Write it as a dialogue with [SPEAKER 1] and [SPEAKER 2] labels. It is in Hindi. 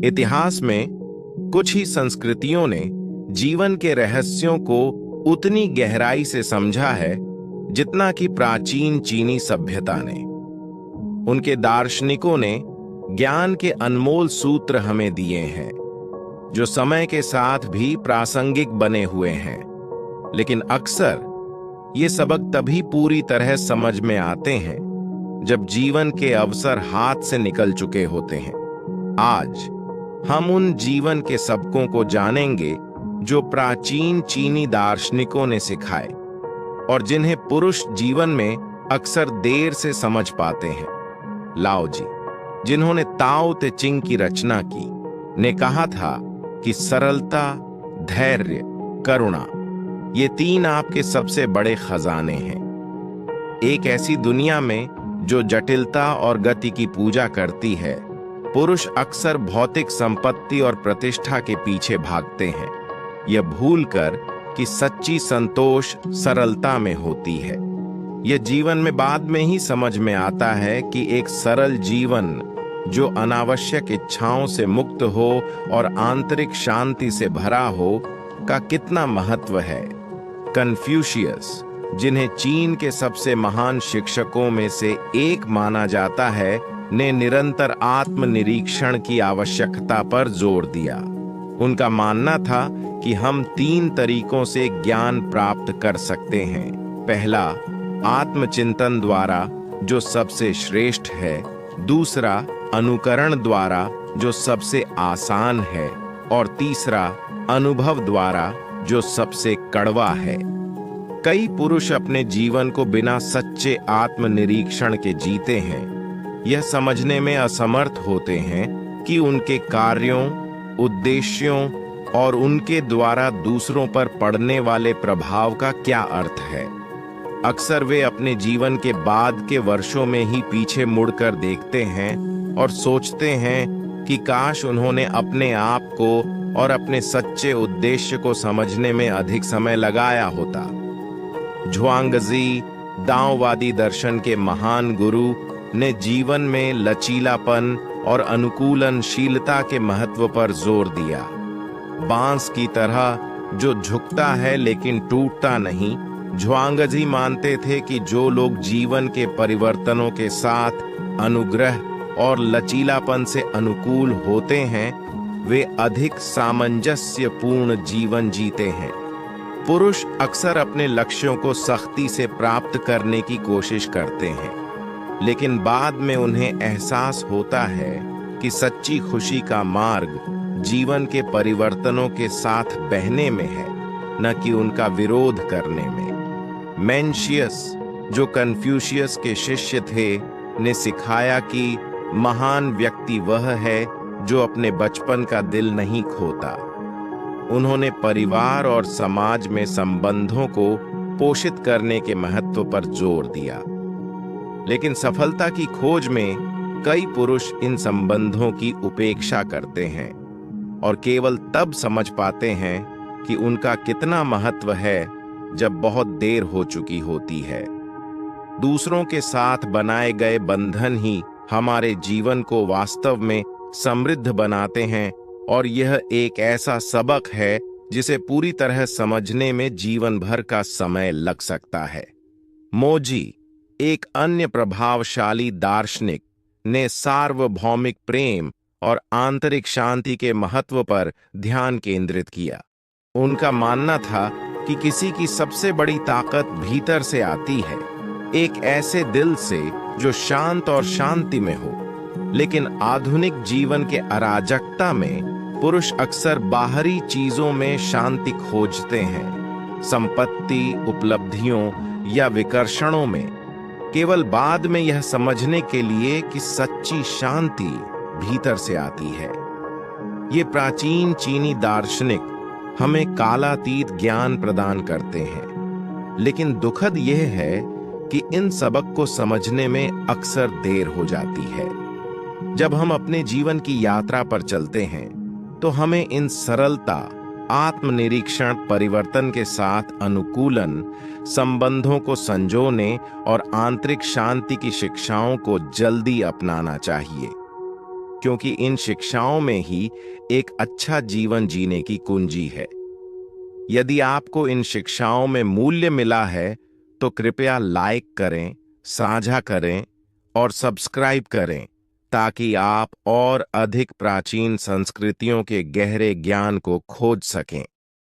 [SPEAKER 1] इतिहास में कुछ ही संस्कृतियों ने जीवन के रहस्यों को उतनी गहराई से समझा है जितना कि प्राचीन चीनी सभ्यता ने। उनके दार्शनिकों ने ज्ञान के अनमोल सूत्र हमें दिए हैं जो समय के साथ भी प्रासंगिक बने हुए हैं। लेकिन अक्सर ये सबक तभी पूरी तरह समझ में आते हैं जब जीवन के अवसर हाथ से निकल चुके होते हैं। आज हम उन जीवन के सबकों को जानेंगे जो प्राचीन चीनी दार्शनिकों ने सिखाए और जिन्हें पुरुष जीवन में अक्सर देर से समझ पाते हैं। लाओ जी, जिन्होंने ताओ ते चिंग की रचना की, ने कहा था कि सरलता, धैर्य, करुणा ये तीन आपके सबसे बड़े खजाने हैं। एक ऐसी दुनिया में जो जटिलता और गति की पूजा करती है, पुरुष अक्सर भौतिक संपत्ति और प्रतिष्ठा के पीछे भागते हैं, यह भूलकर कि सच्ची संतोष सरलता में होती है। यह जीवन में बाद में ही समझ में आता है कि एक सरल जीवन जो अनावश्यक इच्छाओं से मुक्त हो और आंतरिक शांति से भरा हो का कितना महत्व है। कन्फ्यूशियस, जिन्हें चीन के सबसे महान शिक्षकों में से एक माना जाता है, ने निरंतर आत्मनिरीक्षण की आवश्यकता पर जोर दिया। उनका मानना था कि हम तीन तरीकों से ज्ञान प्राप्त कर सकते हैं। पहला, आत्मचिंतन द्वारा जो सबसे श्रेष्ठ है। दूसरा, अनुकरण द्वारा जो सबसे आसान है। और तीसरा, अनुभव द्वारा जो सबसे कड़वा है। कई पुरुष अपने जीवन को बिना सच्चे आत्मनिरीक्षण के जीते हैं। यह समझने में असमर्थ होते हैं कि उनके कार्यों, उद्देश्यों और उनके द्वारा दूसरों पर पड़ने वाले प्रभाव का क्या अर्थ है। अक्सर वे अपने जीवन के बाद के वर्षों में ही पीछे मुड़कर देखते हैं और सोचते हैं कि काश उन्होंने अपने आप को और अपने सच्चे उद्देश्य को समझने में अधिक समय लगाया होता। झुआंगजी, दाओवादी दर्शन के महान गुरु, ने जीवन में लचीलापन और अनुकूलनशीलता के महत्व पर जोर दिया। बांस की तरह जो झुकता है लेकिन टूटता नहीं, झुआंगजी मानते थे कि जो लोग जीवन के परिवर्तनों के साथ अनुग्रह और लचीलापन से अनुकूल होते हैं, वे अधिक सामंजस्यपूर्ण जीवन जीते हैं। पुरुष अक्सर अपने लक्ष्यों को सख्ती से प्राप्त करने की कोशिश करते हैं, लेकिन बाद में उन्हें एहसास होता है कि सच्ची खुशी का मार्ग जीवन के परिवर्तनों के साथ बहने में है, न कि उनका विरोध करने में। मेंशियस, जो कन्फ्यूशियस के शिष्य थे, ने सिखाया कि महान व्यक्ति वह है जो अपने बचपन का दिल नहीं खोता। उन्होंने परिवार और समाज में संबंधों को पोषित करने के महत्व पर जोर दिया। लेकिन सफलता की खोज में कई पुरुष इन संबंधों की उपेक्षा करते हैं और केवल तब समझ पाते हैं कि उनका कितना महत्व है जब बहुत देर हो चुकी होती है। दूसरों के साथ बनाए गए बंधन ही हमारे जीवन को वास्तव में समृद्ध बनाते हैं और यह एक ऐसा सबक है जिसे पूरी तरह समझने में जीवन भर का समय लग सकता है। मोजी, एक अन्य प्रभावशाली दार्शनिक, ने सार्वभौमिक प्रेम और आंतरिक शांति के महत्व पर ध्यान केंद्रित किया। उनका मानना था कि किसी की सबसे बड़ी ताकत भीतर से आती है, एक ऐसे दिल से जो शांत और शांति में हो। लेकिन आधुनिक जीवन के अराजकता में पुरुष अक्सर बाहरी चीजों में शांति खोजते हैं, संपत्ति, उपलब्धियों या विकर्षणों में, केवल बाद में यह समझने के लिए कि सच्ची शांति भीतर से आती है। ये प्राचीन चीनी दार्शनिक हमें कालातीत ज्ञान प्रदान करते हैं, लेकिन दुखद यह है कि इन सबक को समझने में अक्सर देर हो जाती है। जब हम अपने जीवन की यात्रा पर चलते हैं तो हमें इन सरलता, आत्मनिरीक्षण, परिवर्तन के साथ अनुकूलन, संबंधों को संजोने और आंतरिक शांति की शिक्षाओं को जल्दी अपनाना चाहिए। क्योंकि इन शिक्षाओं में ही एक अच्छा जीवन जीने की कुंजी है। यदि आपको इन शिक्षाओं में मूल्य मिला है तो कृपया लाइक करें, साझा करें और सब्सक्राइब करें ताकि आप और अधिक प्राचीन संस्कृतियों के गहरे ज्ञान को खोज सकें।